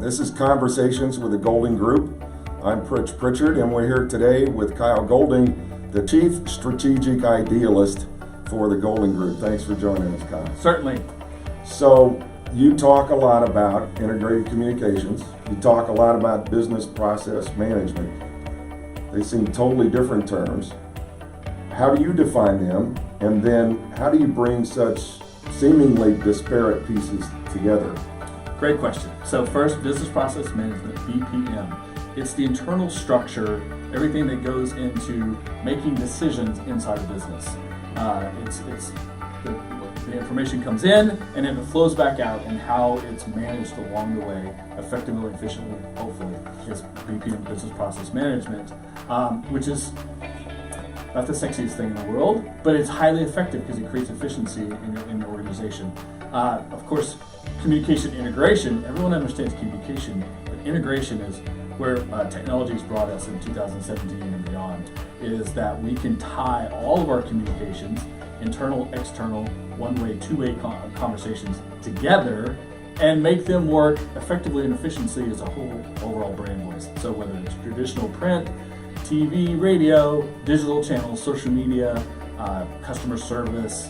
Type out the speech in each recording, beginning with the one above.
This is Conversations with the Golding Group. I'm Pritchard, and we're here today with Kyle Golding, the Chief Strategic Idealist for the Golding Group. Thanks for joining us, Kyle. Certainly. So, you talk a lot about integrated communications. You talk a lot about business process management. They seem totally different terms. How do you define them? And then how do you bring such seemingly disparate pieces together? Great question. So first, business process management, BPM. It's the internal structure, everything that goes into making decisions inside a business. It's the information comes in and then it flows back out, and how it's managed along the way, effectively, efficiently, hopefully, is BPM, business process management, which is not the sexiest thing in the world, but it's highly effective because it creates efficiency in your organization. Of course, communication integration, everyone understands communication, but integration is where technology's brought us in 2017 and beyond, is that we can tie all of our communications, internal, external, one-way, two-way conversations together and make them work effectively and efficiently as a whole overall brand voice. So whether it's traditional print, TV, radio, digital channels, social media, customer service,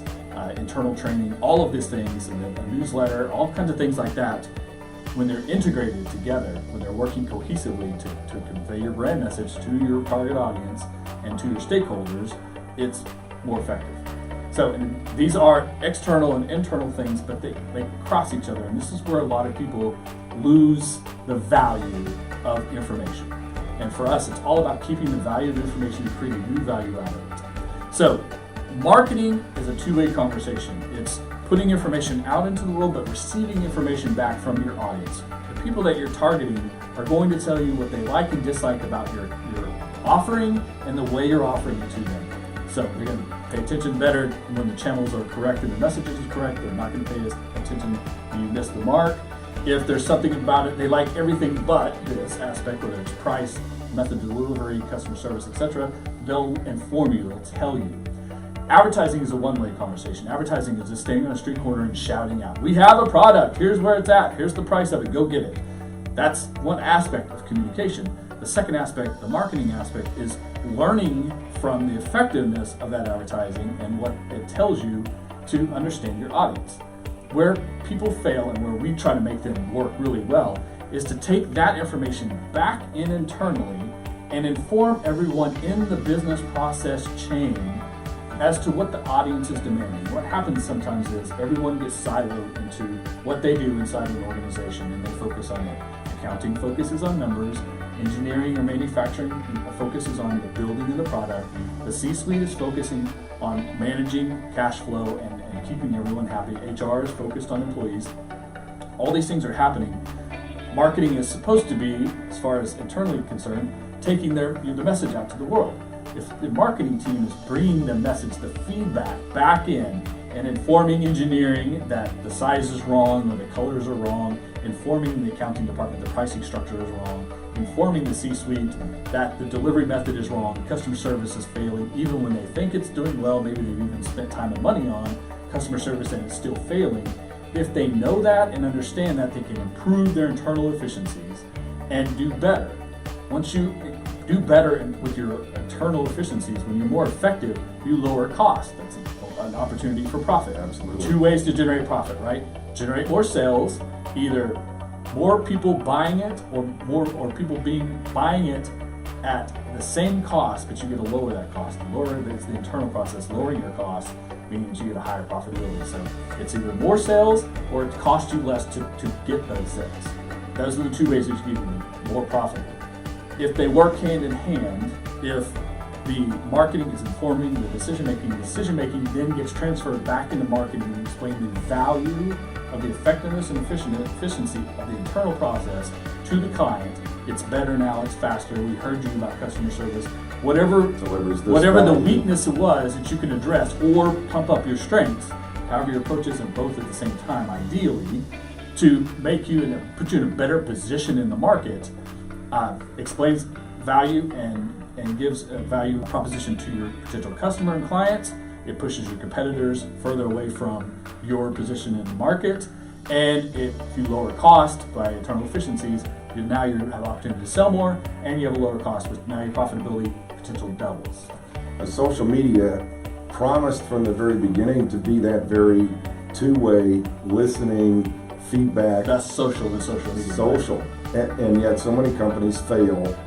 internal training, all of these things, and a newsletter, all kinds of things like that, when they're integrated together, when they're working cohesively to convey your brand message to your target audience and to your stakeholders, it's more effective. So these are external and internal things, but they cross each other, and this is where a lot of people lose the value of information. And for us, it's all about keeping the value of information and creating new value out of it. So marketing is a two-way conversation. It's putting information out into the world, but receiving information back from your audience. The people that you're targeting are going to tell you what they like and dislike about your offering and the way you're offering it to them. So they're going to pay attention better when the channels are correct and the message is correct. They're not going to pay attention when you miss the mark. If there's something about it, they like everything but this aspect, whether it's price, method of delivery, customer service, etc., they'll inform you, they'll tell you. Advertising is a one-way conversation. Advertising is just standing on a street corner and shouting out, "We have a product, here's where it's at, here's the price of it, go get it." That's one aspect of communication. The second aspect, the marketing aspect, is learning from the effectiveness of that advertising and what it tells you to understand your audience. Where people fail and where we try to make them work really well is to take that information back in internally and inform everyone in the business process chain as to what the audience is demanding. What happens sometimes is everyone gets siloed into what they do inside an organization, and they focus on it. Accounting focuses on numbers, engineering or manufacturing focuses on the building of the product, the C-suite is focusing on managing cash flow and keeping everyone happy, HR is focused on employees. All these things are happening. Marketing is supposed to be, as far as internally concerned, taking the message out to the world. If the marketing team is bringing the message, the feedback back in and informing engineering that the size is wrong or the colors are wrong, informing the accounting department the pricing structure is wrong, informing the C-suite that the delivery method is wrong, customer service is failing, even when they think it's doing well, maybe they've even spent time and money on customer service and it's still failing. If they know that and understand that, they can improve their internal efficiencies and do better. Once you do better with your internal efficiencies, when you're more effective, you lower costs. That's an opportunity for profit. Absolutely. Two ways to generate profit, right? Generate more sales, either more people buying it or people buying it at the same cost, but you get to lower that cost. Lower is the internal process. Lowering your cost means you get a higher profitability. So it's either more sales or it costs you less to get those sales. Those are the two ways that you get more profit. If they work hand in hand, if the marketing is informing the decision-making then gets transferred back into marketing and explaining the value of the effectiveness and efficiency of the internal process to the client. It's better now, it's faster. We heard you about customer service. Whatever the weakness it was that you can address or pump up your strengths, however you approach them both at the same time, ideally, to make you and put you in a better position in the market, explains value and gives a value proposition to your potential customer and clients. It pushes your competitors further away from your position in the market, And if you lower cost by internal efficiencies, now you have opportunity to sell more, and you have a lower cost, but now your profitability potential doubles. Social media promised from the very beginning to be that very two-way listening, feedback. That's social in social media. Social. And yet so many companies fail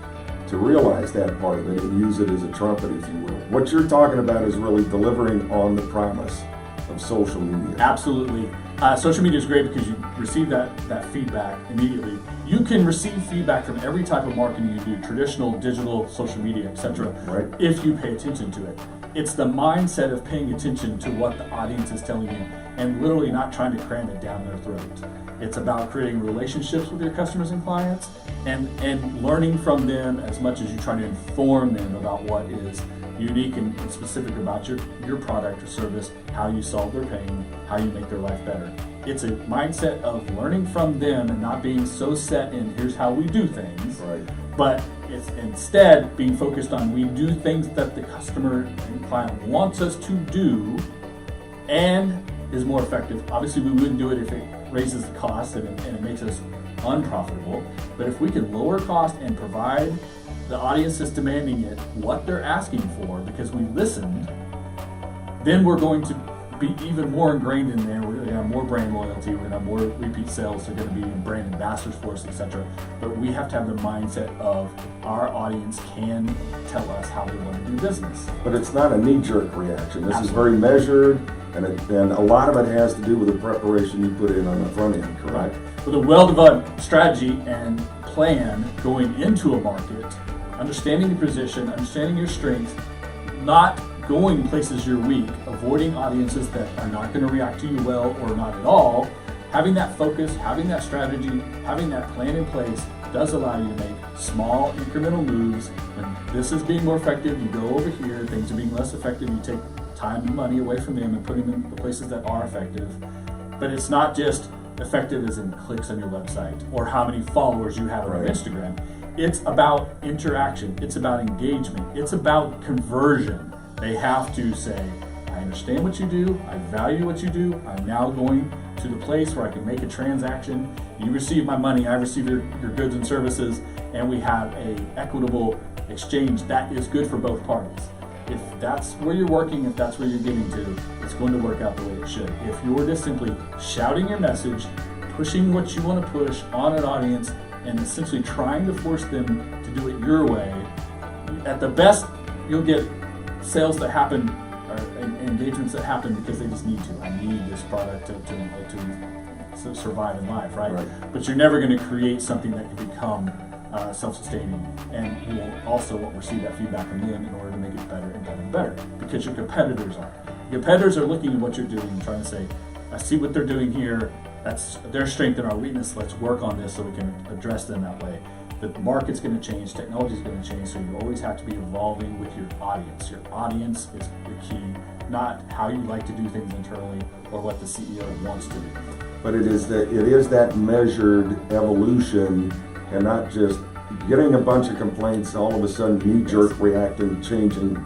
to realize that part of it and use it as a trumpet, if you will. What you're talking about is really delivering on the promise of social media. Absolutely. Social media is great because you receive that feedback immediately. You can receive feedback from every type of marketing you do, traditional, digital, social media, etc. Right. If you pay attention to it. It's the mindset of paying attention to what the audience is telling you and literally not trying to cram it down their throat. It's about creating relationships with your customers and clients and learning from them as much as you try to inform them about what is unique and specific about your product or service, how you solve their pain, how you make their life better. It's a mindset of learning from them and not being so set in here's how we do things, Right. but it's instead being focused on we do things that the customer and client wants us to do and is more effective. Obviously, we wouldn't do it if it raises the cost and it makes us unprofitable, but if we can lower cost and provide the audience that's demanding it what they're asking for because we listened, then we're going to be even more ingrained in there. We're going to have more brand loyalty. We're going to have more repeat sales. They're going to be brand ambassadors for us, etc. But we have to have the mindset of our audience can tell us how they want to do business. But it's not a knee-jerk reaction. This is very measured, and a lot of it has to do with the preparation you put in on the front end, correct? With a well-developed strategy and plan going into a market, understanding the position, understanding your strengths, not going places you're weak, avoiding audiences that are not going to react to you well or not at all, having that focus, having that strategy, having that plan in place does allow you to make small incremental moves. When this is being more effective, you go over here, things are being less effective, you take time and money away from them and put them in the places that are effective. But it's not just effective as in clicks on your website or how many followers you have on your Right. Instagram. It's about interaction, it's about engagement, it's about conversion. They have to say, I understand what you do, I value what you do, I'm now going to the place where I can make a transaction. You receive my money, I receive your goods and services, and we have a equitable exchange that is good for both parties. If that's where you're working, if that's where you're getting to, it's going to work out the way it should. If you're just simply shouting your message, pushing what you want to push on an audience, and essentially trying to force them to do it your way, at the best, you'll get sales that happen or engagements that happen because they just need to. I need this product to survive in life, right? But you're never going to create something that can become self-sustaining, and you will also won't receive that feedback from them in order to make it better and better and better because your competitors are. Your competitors are looking at what you're doing and trying to say, I see what they're doing here. That's their strength and our weakness. Let's work on this so we can address them that way. The market's going to change, technology is going to change, so you always have to be evolving with your audience. Your audience is the key, not how you like to do things internally or what the CEO wants to do. But it is that measured evolution, and not just getting a bunch of complaints, all of a sudden knee-jerk reacting, changing.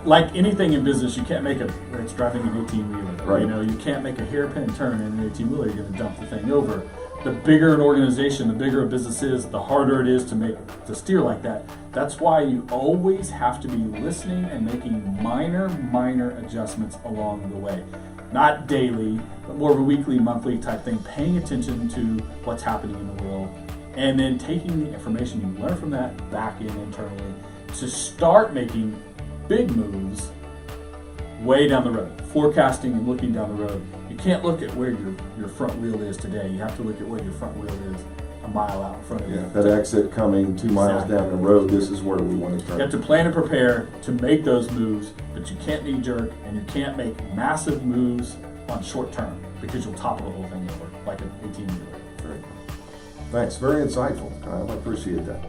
Like anything in business, you can't make it's driving an 18-wheeler. Right. You know, you can't make a hairpin turn in an 18-wheeler. You're going to dump the thing over. The bigger an organization, the bigger a business is, the harder it is to steer like that. That's why you always have to be listening and making minor adjustments along the way. Not daily, but more of a weekly, monthly type thing, paying attention to what's happening in the world, and then taking the information you learn from that back in internally to start making big moves way down the road, forecasting and looking down the road. You can't look at where your front wheel is today. You have to look at where your front wheel is a mile out in front of you. That exit coming 2 miles down the road, this is where we want to turn. You have to plan and prepare to make those moves, but you can't knee jerk and you can't make massive moves on short term because you'll topple the whole thing over like an 18-wheeler. Thanks. Very insightful, Kyle. I appreciate that.